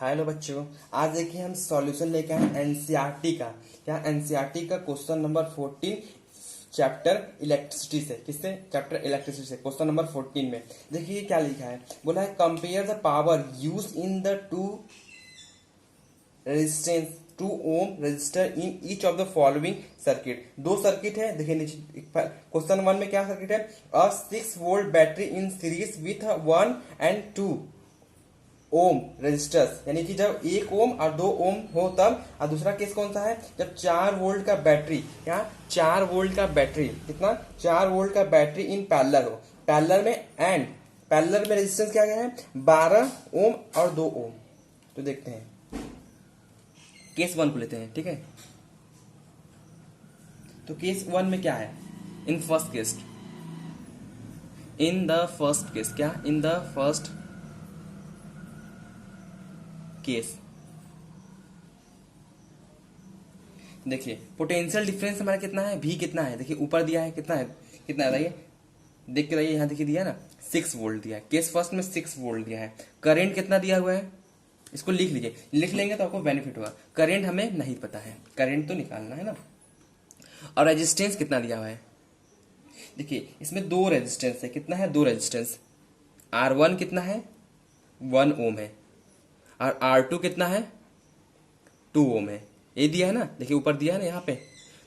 Hello बच्चों, आज देखिए हम सॉल्यूशन लेके आए एनसीईआरटी का। क्या एनसीईआरटी का क्वेश्चन नंबर 14 चैप्टर इलेक्ट्रिसिटी से। किससे? चैप्टर इलेक्ट्रिसिटी से क्वेश्चन नंबर 14 में देखिए क्या लिखा है। बोला है compare the power use in the two resistance 2 ohm resistor in each of the following circuit. दो सर्किट है, देखिए नीचे क्वेश्चन 1 में क्या सर्किट है। A 6 volt battery in series with 1 and 2 ohm resistors, यानी कि जब 1 ओम और 2 ओम हो तब। और दूसरा केस कौन सा है, जब 4 वोल्ट का बैटरी, यहाँ 4 वोल्ट का बैटरी, कितना 4 वोल्ट का बैटरी इन पैरेलल हो, पैरेलल में एंड पैरेलल में रेजिस्टेंस क्या गया है 12 ओम और 2 ओम। तो देखते हैं केस 1 को लेते हैं, ठीक है। तो केस 1 में क्या है, in first case, in the first case, क्या इन द फर्स्ट केस देखिए पोटेंशियल डिफरेंस हमारा कितना है, भी कितना है, देखिए ऊपर दिया है, कितना है, कितना है बताइए, देख के बताइए। यहाँ देखिए दिया ना 6 वोल्ट दिया है, केस फर्स्ट में 6 वोल्ट दिया है। करंट कितना दिया हुआ है, इसको लिख लीजिए, लिख लेंगे तो आपको बेनिफिट होगा। करंट हमें नहीं पता है, करंट तो निकालना है ना। और रेजिस्टेंस कितना दिया हुआ है, देखिए इसमें 2 रेजिस्टेंस है, कितना है 2 रेजिस्टेंस। R1 कितना है 1 ओम है, और R2 कितना है 2 ओम है। ये दिया है ना, देखिए ऊपर दिया है ना यहाँ पे,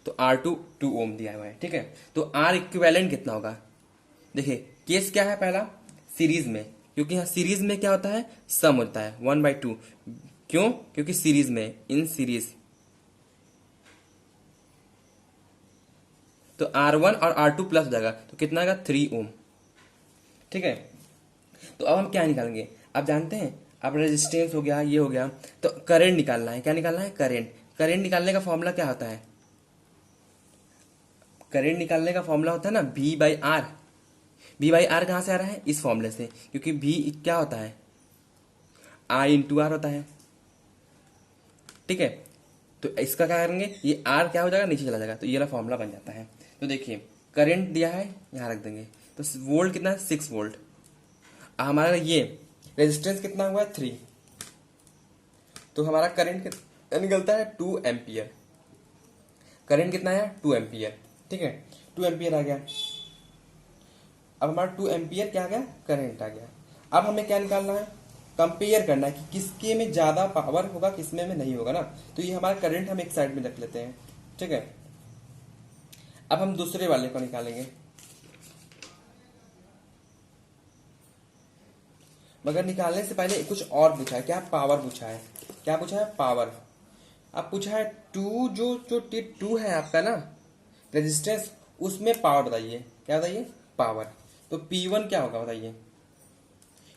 तो R2 2 ओम दिया हुआ है, ठीक है। तो R इक्विवेलेंट कितना होगा, देखिए केस क्या है पहला, सीरीज में, क्योंकि यहाँ सीरीज में क्या होता है, सम होता है 1/2। क्यों, क्योंकि सीरीज में, इन सीरीज, तो R1 और R2 प्लस हो जाएगा, तो कितना आएगा 3 ओम, ठीक है। तो अब हम क्या निकालेंगे, आप जानते हैं, अब रेजिस्टेंस हो गया, ये हो गया, तो करंट निकालना है। क्या निकालना है, करंट। करंट निकालने का फॉर्मूला क्या होता है, करंट निकालने का फॉर्मूला होता है ना V/R। V/R कहाँ से आ रहा है, इस फॉर्मूले से, क्योंकि V क्या होता है, I/R होता है, ठीक है। तो इसका क्या करेंगे, ये R क्या हो जाएगा, नीचे चला जाएगा, तो ये वाला फॉर्मूला बन जाता है। तो देखिए करंट दिया है, यहाँ रख देंगे, तो वोल्ट कितना है 6 वोल्ट। हमारा ये रेजिस्टेंस कितना हुआ है 3, तो हमारा करंट निकलता है 2 एम्पियर। करंट कितना है 2 एम्पियर, ठीक है, 2 एम्पियर आ गया। अब हमारा 2 एम्पियर क्या आ गया, करंट आ गया। अब हमें क्या निकालना है, कंपेयर करना है कि किसके में ज्यादा पावर होगा, किसमें में नहीं होगा ना। तो ये हमारा करंट हम एक साइड में रख लेते हैं, ठीक है। अब हम दूसरे वाले को निकालेंगे, मगर निकालने से पहले कुछ और पूछा है। क्या, पावर पूछा है, क्या पूछा है, पावर। अब पूछा है टू, जो 2 है आपका ना रेजिस्टेंस, उसमें पावर बताइए, क्या बताइए, पावर। तो P1 क्या होगा बताइए,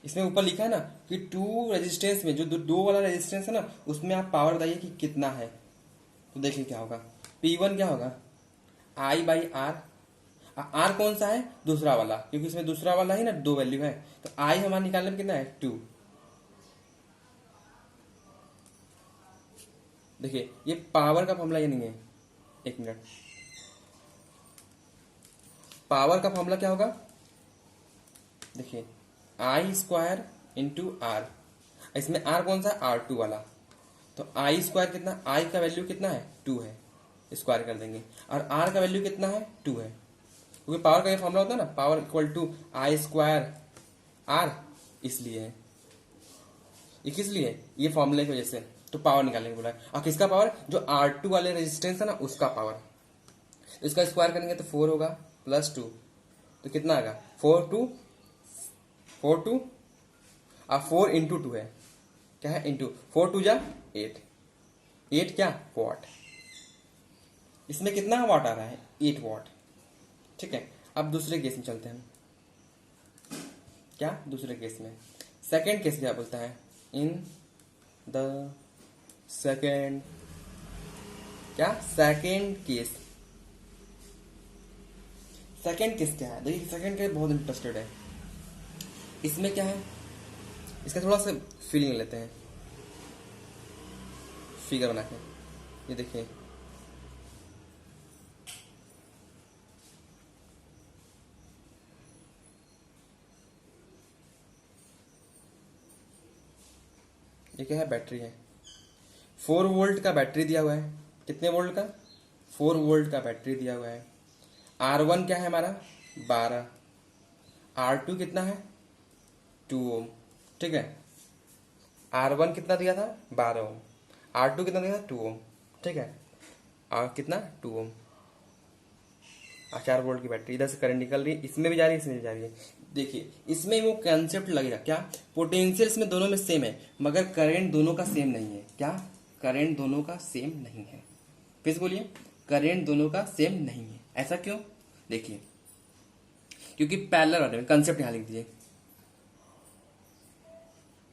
इसमें ऊपर लिखा है ना कि 2 रेजिस्टेंस में, जो दो वाला रेजिस्टेंस है ना, उसमें आप पावर बताइए कि कितना है। तो देखिए क्या होगा, P1 क्या होगा I/R। R कौन सा है, दूसरा वाला, क्योंकि इसमें दूसरा वाला ही ना 2 वैल्यू है, तो I हमारा निकालने में कितना है 2। देखिए ये पावर का फॉर्मूला ये नहीं है, एक मिनट, पावर का फॉर्मूला क्या होगा, देखिए I² इंटू R। इसमें R कौन सा, R2 वाला, तो I² कितना, I का वैल्यू कितना है 2 है, स्क्वायर कर देंगे, और R का वैल्यू कितना है 2 है, क्योंकि पावर का ये फॉर्मूला होता है ना, power equal to I² R, इसलिए है, ये किस लिए, ये फॉर्मूले की वजह से। तो पावर निकालने को बोला है, और किसका पावर, जो R2 वाले रेजिस्टेंस है ना उसका पावर। तो इसका स्क्वायर करेंगे तो 4 होगा प्लस 2, तो कितना आएगा 4 2 और 4 इंटू 2 है, क्या है इंटू 4 2 जा 8, 8 क्या वॉट। इसमें कितना वाट आ रहा है 8 वॉट, ठीक है। अब दूसरे केस में चलते हैं, क्या दूसरे केस में, सेकेंड केस क्या बोलता है, इन द सेकेंड, क्या सेकेंड केस। सेकेंड केस क्या है, देखिए सेकेंड केस बहुत इंटरेस्टेड है। इसमें क्या है, इसका थोड़ा सा फीलिंग लेते हैं, फिगर बना के, ये देखिए ये क्या है, बैटरी है। 4 वोल्ट का बैटरी दिया हुआ है। कितने वोल्ट का? 4 वोल्ट का बैटरी दिया हुआ है। R1 क्या है हमारा? 12। R2 कितना है? 2 ओम। ठीक है, R1 कितना दिया था? 12 ओम। R2 कितना दिया था? 2 ओम। ठीक है, और कितना? 2 ओम। 4 वोल्ट की बैटरी, इधर से करंट निकल रही है, इसमें भी जा रही है, इसमें भी जा रही है। देखिए इसमें वो कंसेप्ट लगेगा क्या, पोटेंशियल इसमें दोनों में सेम है, मगर करंट दोनों का सेम नहीं है। क्या? करंट दोनों का सेम नहीं है। फिर से बोलिए, करंट दोनों का सेम नहीं है। ऐसा क्यों? देखिए, क्योंकि पैरेलल वाले में, कंसेप्ट यहां लिख दीजिए,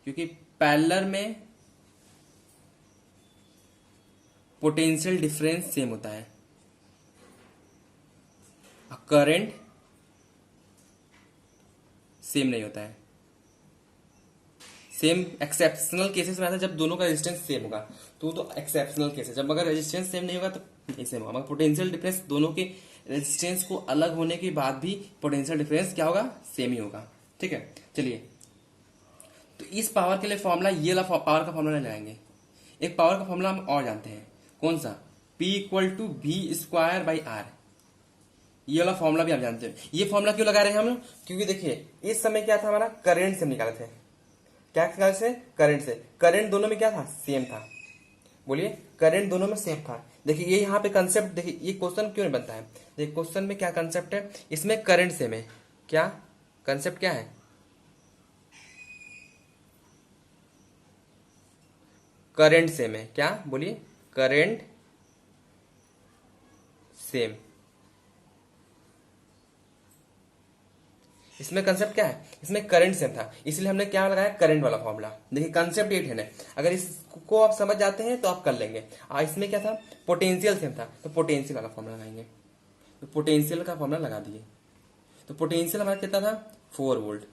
क्योंकि पैरेलल में पोटेंशियल डिफरेंस सेम होता है, करंट सेम नहीं होता है। सेम एक्सेप्शनल केसेस में आता है जब दोनों का रेजिस्टेंस सेम होगा, तो एक्सेप्शनल केस है। जब अगर रेजिस्टेंस सेम नहीं होगा तो नहीं सेम होगा, मगर पोटेंशियल डिफरेंस दोनों के रेजिस्टेंस को अलग होने के बाद भी पोटेंशियल डिफरेंस क्या होगा? सेम ही होगा। ठीक है, चलिए, तो इस पावर के लिए फॉर्मूला, ये वाला पावर का फॉर्मूला लगाएंगे। एक पावर का फॉर्मूला हम और जानते हैं, कौन सा? P equal to V²/R। ये वाला फॉर्मूला भी आप जानते हैं। ये फॉर्मूला क्यों लगा रहे हैं हम लोग? क्योंकि देखिए इस समय क्या था हमारा, करंट से निकाले थे। क्या निकाले से? करंट से। करंट दोनों में क्या था? सेम था। बोलिए, करंट दोनों में सेम था। देखिए ये यहाँ पे कंसेप्ट, देखिए ये क्वेश्चन क्यों नहीं बनता है। देखिए क्वेश्चन में क्या कंसेप्ट है, इसमें करंट सेम है। क्या कंसेप्ट क्या है? करंट सेम है। क्या? बोलिए, करंट सेम। इसमें कंसेप्ट क्या है, इसमें करंट सेम था, इसलिए हमने क्या लगाया? करंट वाला फॉर्मूला। देखिए कंसेप्ट ये है, अगर इसको आप समझ जाते हैं तो आप कर लेंगे। इसमें क्या था? पोटेंशियल सेम था, तो पोटेंशियल वाला फॉर्मूला लगाएंगे। तो पोटेंशियल का फॉर्मूला लगा दिए, तो पोटेंशियल हमारा कितना था? 4 वोल्ट।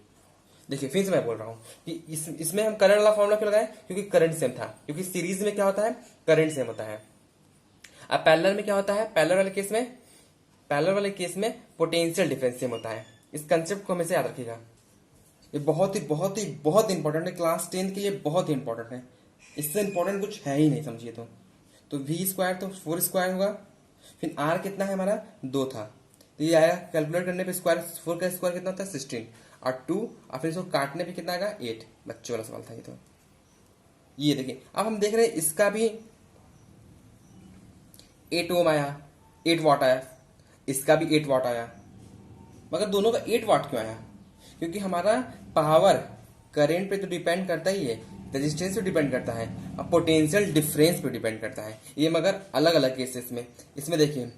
देखिए फिर से मैं बोल रहा हूँ कि इसमें हम करंट वाला फॉर्मूला क्यों लगाए? क्योंकि करंट सेम था, क्योंकि सीरीज में क्या होता है? करंट सेम होता है। अब पैरेलल में क्या होता है? पैरेलल वाले केस में पोटेंशियल डिफरेंस सेम होता है। इस कंसेप्ट को हमेशा याद रखिएगा, ये बहुत ही बहुत ही बहुत इंपॉर्टेंट है, क्लास 10 के लिए बहुत ही इंपॉर्टेंट है। इससे इंपॉर्टेंट कुछ है ही नहीं, समझिए। तो V² तो 4² होगा, फिर R कितना है हमारा? 2 था, तो ये आया कैलकुलेट करने पे स्क्वायर, 4 का स्क्वायर कितना होता है? 16, और 2, और फिर इसको काटने पे कितना आएगा? 8। बच्चों वाला सवाल था ये। तो ये देखिए, अब हम देख रहे हैं इसका भी 8 ओम आया, 8 वाट आया, इसका भी 8 वाट आया, मगर दोनों का 8 वाट क्यों आया? क्योंकि हमारा पावर करंट पे तो डिपेंड करता ही है, रेजिस्टेंस पे डिपेंड करता है, अब पोटेंशियल डिफरेंस पे डिपेंड करता है। ये मगर अलग अलग केसेस में। इसमें देखिए,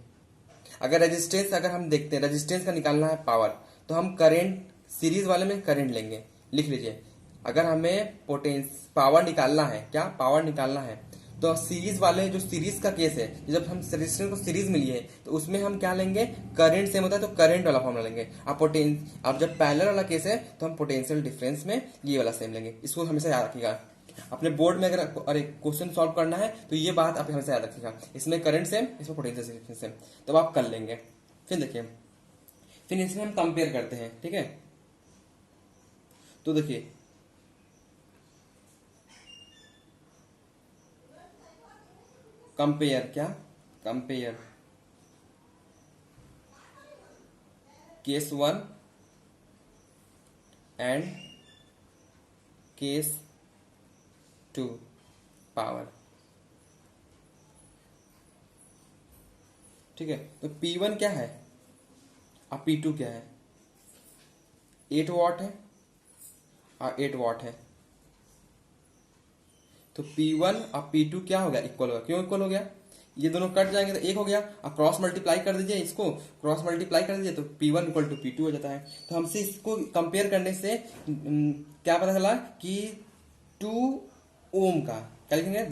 अगर रेजिस्टेंस, अगर हम देखते हैं रेजिस्टेंस का निकालना है पावर, तो हम करंट, सीरीज वाले में करंट लेंगे। लिख लीजिए, अगर हमें पावर निकालना है, क्या पावर निकालना है, तो सीरीज वाले, जो सीरीज का केस है, जब हम रेजिस्टेंस को सीरीज में लिए तो उसमें हम क्या लेंगे? करंट सेम होता है तो करंट वाला फॉर्मूला लेंगे। अब जब पैरेलल वाला केस है तो हम पोटेंशियल डिफरेंस में ये वाला सेम लेंगे। इसको हमेशा याद रखिएगा। अपने बोर्ड में अगर अरे क्वेश्चन सॉल्व करना है तो ये बात आप हमेशा याद रखिएगा, इसमें करंट सेम, इसमें पोटेंशियल डिफरेंस सेम, तो आप कर लेंगे। फिर देखिए, फिर इसमें हम कंपेयर करते हैं। ठीक है, तो देखिए कंपेयर, क्या compare case 1 and case 2 power. ठीक है, तो P1 क्या है और P2 क्या है? 8 वाट है और 8 वाट है, तो P1 और P2 क्या हो गया? इक्वल हो गया। क्यों इक्वल हो गया? ये दोनों कट जाएंगे तो एक हो गया, अब क्रॉस मल्टीप्लाई कर दीजिए, इसको क्रॉस मल्टीप्लाई कर दीजिए तो P1 इक्वल टू P2 हो जाता है। तो हमसे इसको कंपेयर करने से क्या पता चला कि 2 ओम का, क्या लिखेंगे?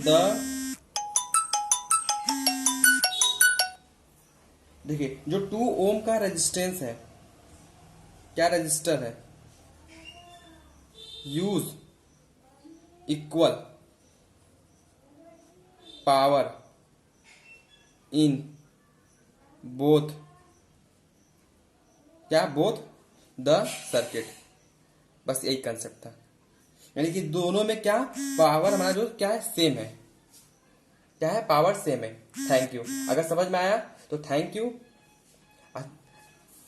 देखिए जो 2 ओम का रेजिस्टेंस है, क्या रेजिस्टर है, use equal power in both, क्या? Both the circuit. बस यही कंसेप्ट था। यानी कि दोनों में क्या पावर हमारा जो क्या है सेम है, क्या है पावर सेम है। Thank you. अगर समझ में आया तो थैंक यू।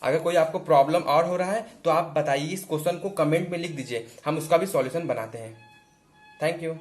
अगर कोई आपको प्रॉब्लम और हो रहा है तो आप बताइए, इस क्वेश्चन को कमेंट में लिख दीजिए, हम उसका भी सॉल्यूशन बनाते हैं। Thank you.